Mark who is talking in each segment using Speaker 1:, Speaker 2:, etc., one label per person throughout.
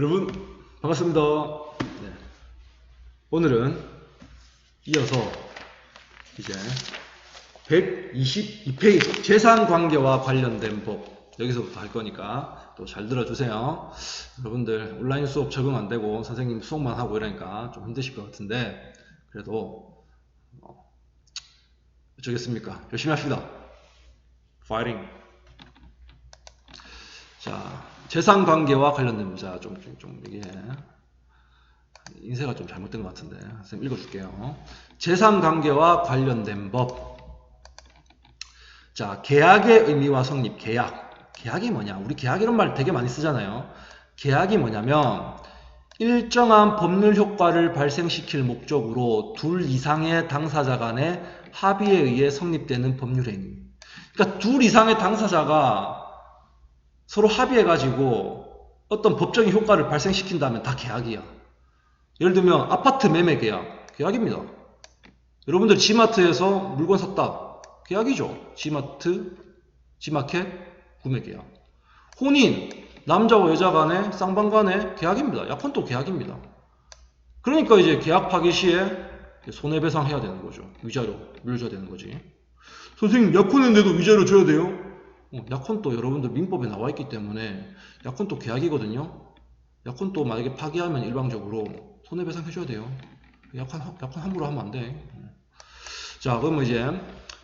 Speaker 1: 여러분 반갑습니다. 네. 오늘은 이어서 이제 122페이지 재산관계와 관련된 법 여기서부터 할 거니까 또 잘 들어주세요. 여러분들 온라인 수업 적응 안 되고 선생님 수업만 하고 이러니까 좀 힘드실 것 같은데 그래도 어쩌겠습니까? 열심히 합시다. 파이팅. 자, 재산관계와 관련된 문자 좀 이게 인쇄가 좀 잘못된 것 같은데 선생님 읽어줄게요. 재산관계와 관련된 법. 자, 계약의 의미와 성립. 계약이 뭐냐? 우리 계약 이런 말 되게 많이 쓰잖아요. 계약이 뭐냐면 일정한 법률 효과를 발생시킬 목적으로 둘 이상의 당사자 간의 합의에 의해 성립되는 법률 행위. 그러니까 둘 이상의 당사자가 서로 합의해가지고 어떤 법적인 효과를 발생시킨다면 다 계약이야. 예를 들면 아파트 매매 계약, 계약입니다. 여러분들 지마트에서 물건 샀다, 계약이죠. 지마켓 구매 계약. 혼인, 남자와 여자 간의 쌍방 간의 계약입니다. 약혼도 계약입니다. 그러니까 이제 계약 파기 시에 손해배상 해야 되는 거죠. 위자료 물려줘야 되는 거지. 선생님 약혼했는데도 위자료 줘야 돼요? 약혼도 여러분들 민법에 나와 있기 때문에 약혼도 계약이거든요. 약혼도 만약에 파기하면 일방적으로 손해배상 해줘야 돼요. 약혼 함부로 하면 안 돼. 자, 그러면 이제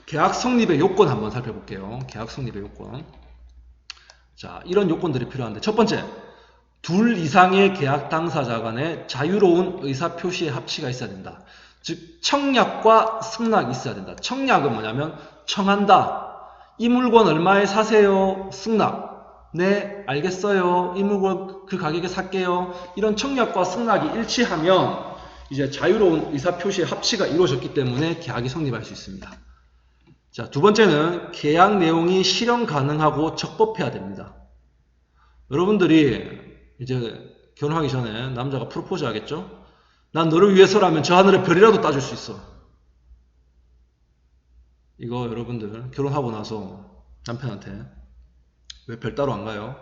Speaker 1: 계약 성립의 요건 한번 살펴볼게요. 계약 성립의 요건. 자, 이런 요건들이 필요한데 첫 번째, 둘 이상의 계약 당사자 간의 자유로운 의사표시의 합치가 있어야 된다. 즉 청약과 승낙이 있어야 된다. 청약은 뭐냐면 청한다. 이 물건 얼마에 사세요? 승낙. 네, 알겠어요. 이 물건 그 가격에 살게요. 이런 청약과 승낙이 일치하면 이제 자유로운 의사표시의 합치가 이루어졌기 때문에 계약이 성립할 수 있습니다. 자, 두 번째는 계약 내용이 실현 가능하고 적법해야 됩니다. 여러분들이 이제 결혼하기 전에 남자가 프로포즈 하겠죠? 난 너를 위해서라면 저 하늘의 별이라도 따줄 수 있어. 이거 여러분들 결혼하고 나서 남편한테 왜 별 따로 안 가요?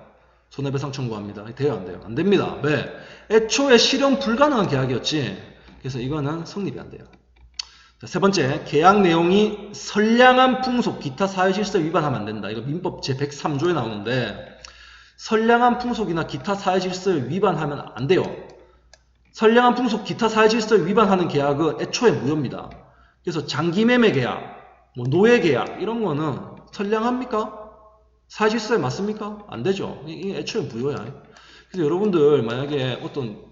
Speaker 1: 손해배상 청구합니다. 돼요 안 돼요? 안 됩니다. 왜? 애초에 실현 불가능한 계약이었지. 그래서 이거는 성립이 안 돼요. 자, 세 번째, 계약 내용이 선량한 풍속, 기타 사회질서 위반하면 안 된다. 이거 민법 제103조에 나오는데 선량한 풍속이나 기타 사회질서를 위반하면 안 돼요. 선량한 풍속, 기타 사회질서를 위반하는 계약은 애초에 무효입니다. 그래서 장기매매 계약, 뭐 노예 계약 이런 거는 선량합니까? 사실서에 맞습니까? 안 되죠. 이게 애초에 무효야. 그래서 여러분들 만약에 어떤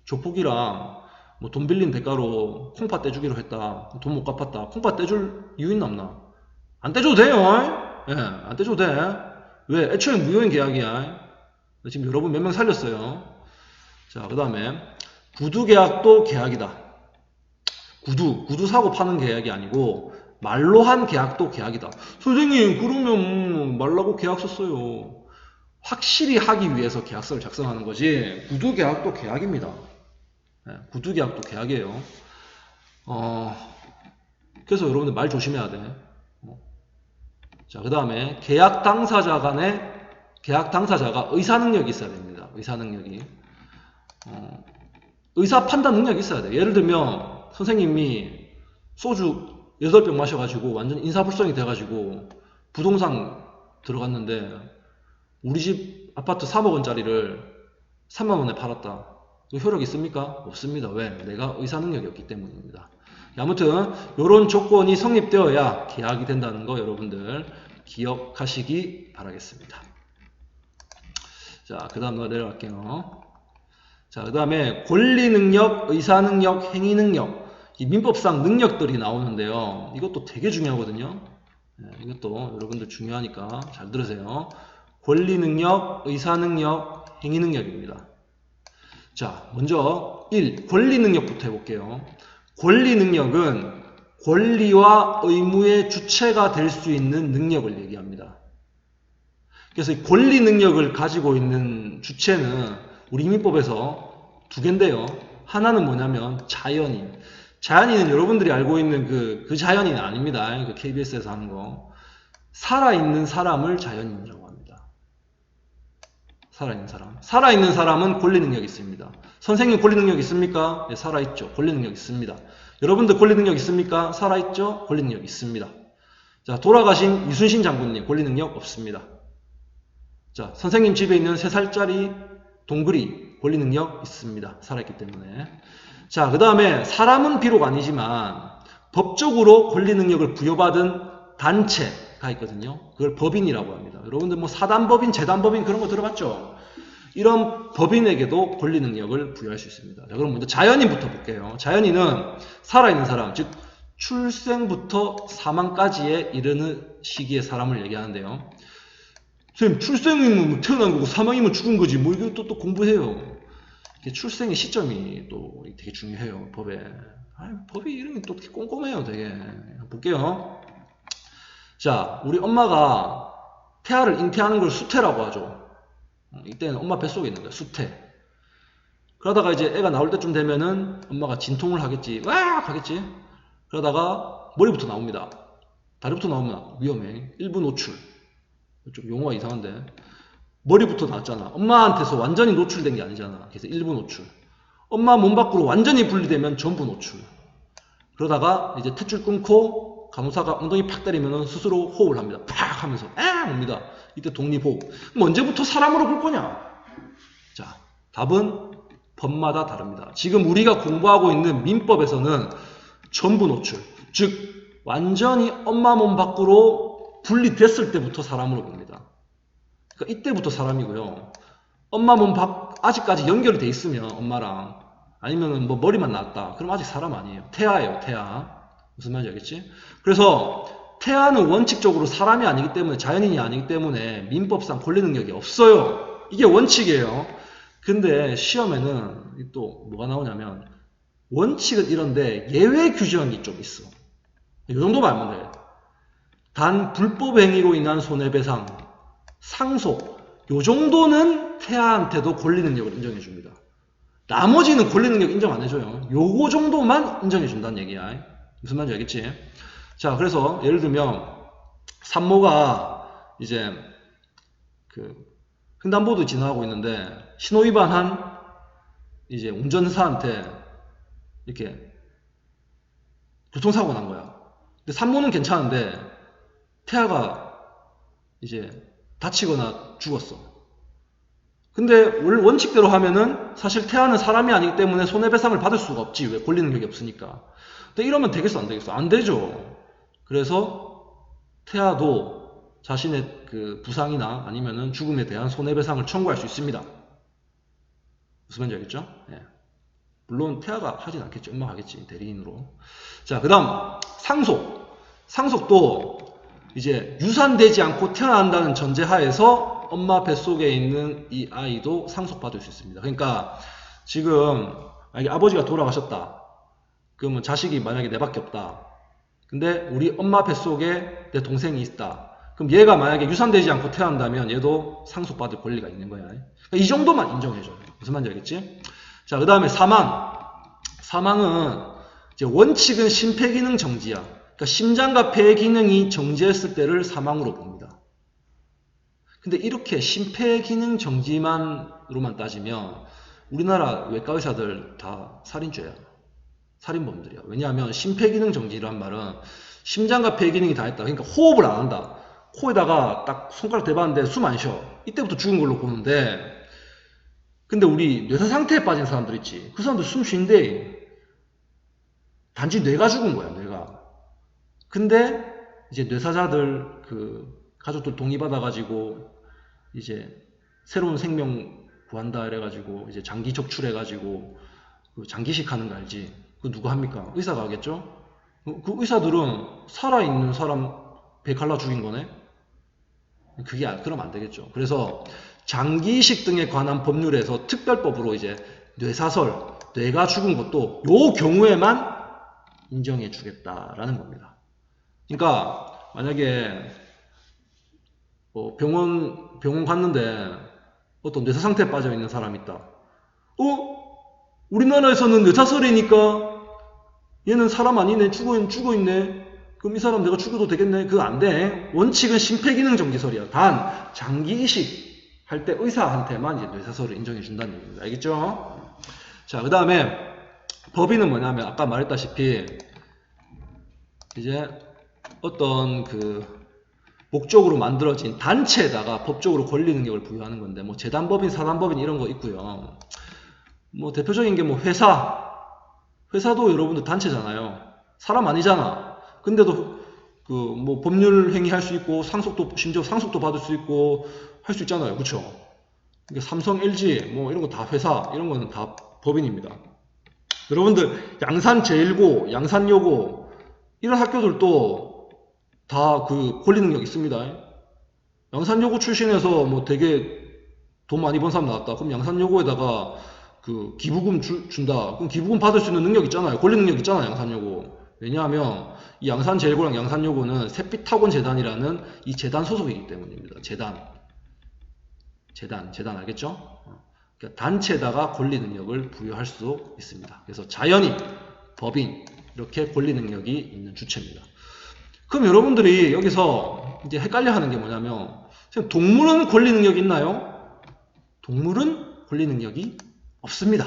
Speaker 1: 조폭이랑 뭐 돈 빌린 대가로 콩팥 떼주기로 했다. 돈 못 갚았다. 콩팥 떼줄 이유 있나 없나? 안 떼줘도 돼요. 예, 안 떼줘도 돼. 왜? 애초에 무효인 계약이야. 지금 여러분 몇 명 살렸어요. 자, 그 다음에 구두 계약도 계약이다. 구두 사고 파는 계약이 아니고 말로 한 계약도 계약이다. 선생님 그러면 말라고 계약 썼어요. 확실히 하기 위해서 계약서를 작성하는 거지 구두 계약도 계약입니다. 네, 구두 계약도 계약이에요. 그래서 여러분들 말 조심해야 돼. 자, 그 다음에 계약 당사자가 의사능력이 있어야 됩니다. 의사능력이. 의사 판단 능력이 있어야 돼. 예를 들면 선생님이 소주 8병 마셔가지고 완전 인사불성이 돼가지고 부동산 들어갔는데 우리 집 아파트 3억 원짜리를 3만 원에 팔았다. 효력 있습니까? 없습니다. 왜? 내가 의사능력이 없기 때문입니다. 아무튼 이런 조건이 성립되어야 계약이 된다는 거 여러분들 기억하시기 바라겠습니다. 자, 그 다음 내려갈게요. 자, 그 다음에 권리능력, 의사능력, 행위능력 이 민법상 능력들이 나오는데요. 이것도 되게 중요하거든요. 네, 이것도 여러분들 중요하니까 잘 들으세요. 권리능력, 의사능력, 행위능력입니다. 자, 먼저 1. 권리능력부터 해볼게요. 권리능력은 권리와 의무의 주체가 될 수 있는 능력을 얘기합니다. 그래서 이 권리능력을 가지고 있는 주체는 우리 민법에서 두 개인데요. 하나는 뭐냐면 자연인. 자연인은 여러분들이 알고 있는 그 자연인은 아닙니다. 그 KBS에서 하는 거. 살아있는 사람을 자연인이라고 합니다. 살아있는 사람. 살아있는 사람은 권리 능력이 있습니다. 선생님 권리 능력 있습니까? 네, 살아있죠. 권리 능력 있습니다. 여러분들 권리 능력 있습니까? 살아있죠? 권리 능력 있습니다. 자, 돌아가신 이순신 장군님 권리 능력 없습니다. 자, 선생님 집에 있는 3살짜리 동글이 권리 능력 있습니다. 살아있기 때문에. 자, 그 다음에 사람은 비록 아니지만 법적으로 권리 능력을 부여받은 단체가 있거든요. 그걸 법인이라고 합니다. 여러분들 뭐 사단법인, 재단법인 그런 거 들어봤죠? 이런 법인에게도 권리 능력을 부여할 수 있습니다. 자, 그럼 먼저 자연인부터 볼게요. 자연인은 살아있는 사람, 즉 출생부터 사망까지에 이르는 시기의 사람을 얘기하는데요. 선생님, 출생이면 태어난 거고 사망이면 죽은 거지. 뭐 이거 또 공부해요. 출생의 시점이 또 되게 중요해요. 법에. 법이 이름이 또 되게 꼼꼼해요. 되게. 볼게요. 자, 우리 엄마가 태아를 잉태하는 걸 수태라고 하죠. 이때는 엄마 뱃속에 있는 거야. 수태. 그러다가 이제 애가 나올 때쯤 되면은 엄마가 진통을 하겠지. 와! 하겠지. 그러다가 머리부터 나옵니다. 다리부터 나오면 위험해. 일부 노출. 좀 용어가 이상한데. 머리부터 나왔잖아. 엄마한테서 완전히 노출된 게 아니잖아. 그래서 일부 노출. 엄마 몸 밖으로 완전히 분리되면 전부 노출. 그러다가 이제 탯줄 끊고 간호사가 엉덩이 팍 때리면 스스로 호흡을 합니다. 팍 하면서 앙 옵니다. 이때 독립호흡. 그럼 언제부터 사람으로 볼 거냐? 자, 답은 법마다 다릅니다. 지금 우리가 공부하고 있는 민법에서는 전부 노출. 즉 완전히 엄마 몸 밖으로 분리됐을 때부터 사람으로 봅니다. 그러니까 이때부터 사람이고요. 엄마 몸 밖 아직까지 연결이 돼 있으면 엄마랑 아니면 뭐 머리만 나왔다. 그럼 아직 사람 아니에요. 태아예요. 태아. 무슨 말인지 알겠지? 그래서 태아는 원칙적으로 사람이 아니기 때문에 자연인이 아니기 때문에 민법상 권리 능력이 없어요. 이게 원칙이에요. 근데 시험에는 또 뭐가 나오냐면 원칙은 이런데 예외 규정이 좀 있어. 이 정도만 알면 돼요. 단 불법 행위로 인한 손해배상, 상속 요 정도는 태아한테도 권리 능력을 인정해 줍니다. 나머지는 권리 능력 인정 안 해줘요. 요거 정도만 인정해 준다는 얘기야. 무슨 말인지 알겠지? 자, 그래서 예를 들면 산모가 이제 그 횡단보도 지나가고 있는데 신호 위반한 이제 운전사한테 이렇게 교통사고 난 거야. 근데 산모는 괜찮은데 태아가 이제 다치거나 죽었어. 근데 원칙대로 하면은 사실 태아는 사람이 아니기 때문에 손해배상을 받을 수가 없지. 왜? 권리 능력이 없으니까. 근데 이러면 되겠어? 안 되겠어? 안 되죠. 그래서 태아도 자신의 그 부상이나 아니면은 죽음에 대한 손해배상을 청구할 수 있습니다. 무슨 말인지 알겠죠? 네. 물론 태아가 하진 않겠지. 엄마가 하겠지. 대리인으로. 자, 그 다음 상속. 상속도 이제 유산되지 않고 태어난다는 전제하에서 엄마 뱃속에 있는 이 아이도 상속받을 수 있습니다. 그러니까 지금 만약에 아버지가 돌아가셨다. 그러면 자식이 만약에 내밖에 없다. 근데 우리 엄마 뱃속에 내 동생이 있다. 그럼 얘가 만약에 유산되지 않고 태어난다면 얘도 상속받을 권리가 있는 거야. 그러니까 이 정도만 인정해줘요. 무슨 말인지 알겠지? 자, 그 다음에 사망. 사망은 이제 원칙은 심폐기능 정지야. 그러니까 심장과 폐의 기능이 정지했을 때를 사망으로 봅니다. 근데 이렇게 심폐기능 정지만으로만 따지면 우리나라 외과 의사들 다 살인죄야. 살인범들이야. 왜냐하면 심폐기능 정지란 말은 심장과 폐 기능이 다 했다. 그러니까 호흡을 안 한다. 코에다가 딱 손가락 대봤는데 숨 안 쉬어. 이때부터 죽은 걸로 보는데 근데 우리 뇌사 상태에 빠진 사람들 있지. 그 사람들 숨 쉰대. 단지 뇌가 죽은 거야. 뇌가. 근데 이제 뇌사자들 그 가족들 동의받아가지고 이제 새로운 생명 구한다 이래가지고 이제 장기 적출해가지고 그 장기식 하는 거 알지? 그 누가 합니까? 의사가 하겠죠? 그 의사들은 살아있는 사람 배 갈라 죽인 거네? 그럼 안 되겠죠. 그래서 장기이식 등에 관한 법률에서 특별법으로 이제 뇌사설, 뇌가 죽은 것도 요 경우에만 인정해 주겠다라는 겁니다. 그러니까 만약에 병원 갔는데 어떤 뇌사 상태에 빠져 있는 사람이 있다. 우리나라에서는 뇌사설이니까 얘는 사람 아니네. 죽어있네. 그럼 이 사람 내가 죽여도 되겠네. 그거 안 돼. 원칙은 심폐기능 정지설이야. 단 장기이식 할 때 의사한테만 이제 뇌사소를 인정해 준다는 얘기입니다. 알겠죠? 자, 그 다음에 법인은 뭐냐면 아까 말했다시피 이제 어떤 그 목적으로 만들어진 단체에다가 법적으로 권리 능력을 부여하는 건데 뭐 재단법인, 사단법인 이런 거 있고요. 뭐 대표적인 게 뭐 회사도 여러분들 단체잖아요. 사람 아니잖아. 근데도 그 뭐 법률 행위 할 수 있고 상속도 심지어 상속도 받을 수 있고 할 수 있잖아요. 그렇죠? 그러니까 삼성, LG 뭐 이런 거 다 회사 이런 거는 다 법인입니다. 여러분들 양산제일고, 양산여고 이런 학교들도 다 그 권리 능력 있습니다. 양산여고 출신에서 뭐 되게 돈 많이 번 사람 나왔다. 그럼 양산여고에다가 그 기부금 준다. 그럼 기부금 받을 수 있는 능력 있잖아요. 권리 능력 있잖아요. 양산여고. 왜냐하면 이 양산제일고랑 양산여고는 샛빛학원재단이라는 이 재단 소속이기 때문입니다. 재단 알겠죠? 그러니까 단체에다가 권리 능력을 부여할 수 있습니다. 그래서 자연인, 법인 이렇게 권리 능력이 있는 주체입니다. 그럼 여러분들이 여기서 이제 헷갈려 하는 게 뭐냐면 동물은 권리 능력이 있나요? 동물은 권리 능력이 없습니다.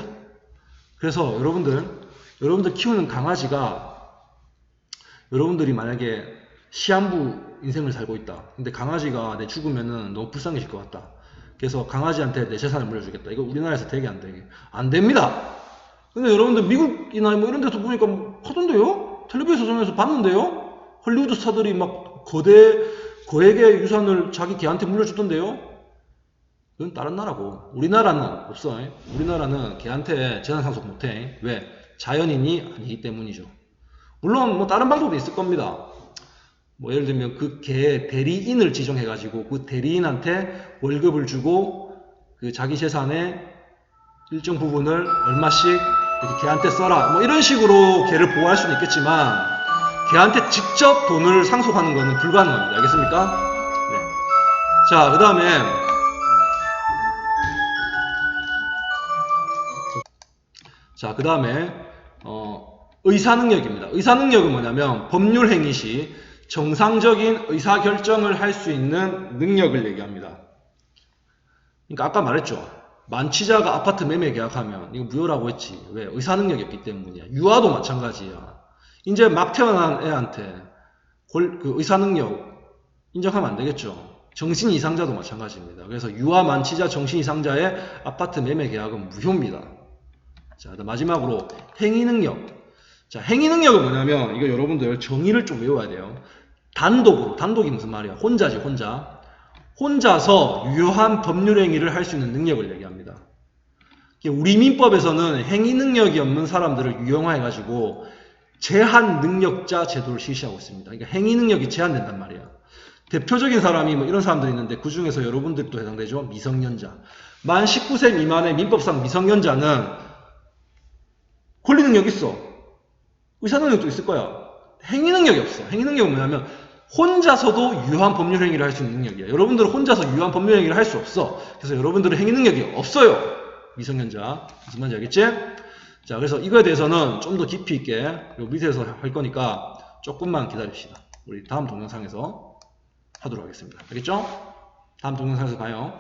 Speaker 1: 그래서 여러분들 키우는 강아지가 여러분들이 만약에 시한부 인생을 살고 있다. 근데 강아지가 내 죽으면은 너무 불쌍해질 것 같다. 그래서 강아지한테 내 재산을 물려주겠다. 이거 우리나라에서 되게 안 되게. 안 됩니다. 근데 여러분들 미국이나 뭐 이런 데서 보니까 하던데요? 텔레비전에서 봤는데요? 헐리우드 스타들이 막 거액의 유산을 자기 개한테 물려주던데요? 그건 다른 나라고. 우리나라는 없어. 우리나라는 개한테 재산 상속 못해. 왜? 자연인이 아니기 때문이죠. 물론 뭐 다른 방법도 있을 겁니다. 뭐 예를 들면 그 개 대리인을 지정해가지고 그 대리인한테 월급을 주고 그 자기 재산의 일정 부분을 얼마씩 이렇게 개한테 써라. 뭐 이런 식으로 개를 보호할 수는 있겠지만 개한테 직접 돈을 상속하는 것은 불가능합니다. 알겠습니까? 네. 자, 그 다음에 의사능력입니다. 의사능력은 뭐냐면 법률 행위 시 정상적인 의사결정을 할 수 있는 능력을 얘기합니다. 그러니까 아까 말했죠. 만취자가 아파트 매매 계약하면 이거 무효라고 했지. 왜? 의사능력이 없기 때문이야. 유아도 마찬가지야. 이제 막 태어난 애한테 그 의사능력 인정하면 안 되겠죠. 정신 이상자도 마찬가지입니다. 그래서 유아 만취자 정신 이상자의 아파트 매매 계약은 무효입니다. 자, 마지막으로 행위능력. 자, 행위능력은 뭐냐면 이거 여러분들 정의를 좀 외워야 돼요. 단독이 무슨 말이야? 혼자지, 혼자. 혼자서 유효한 법률 행위를 할 수 있는 능력을 얘기합니다. 우리 민법에서는 행위 능력이 없는 사람들을 유형화해가지고 제한 능력자 제도를 실시하고 있습니다. 그러니까 행위 능력이 제한된단 말이야. 대표적인 사람이 뭐 이런 사람들이 있는데 그 중에서 여러분들도 해당되죠. 미성년자. 만 19세 미만의 민법상 미성년자는 권리 능력이 있어. 의사 능력도 있을 거야. 행위 능력이 없어. 행위 능력은 뭐냐면 혼자서도 유효한 법률 행위를 할 수 있는 능력이야. 여러분들은 혼자서 유효한 법률 행위를 할 수 없어. 그래서 여러분들은 행위 능력이 없어요. 미성년자. 무슨 말인지 알겠지? 자, 그래서 이거에 대해서는 좀 더 깊이 있게 요 밑에서 할 거니까 조금만 기다립시다. 우리 다음 동영상에서 하도록 하겠습니다. 알겠죠? 다음 동영상에서 봐요.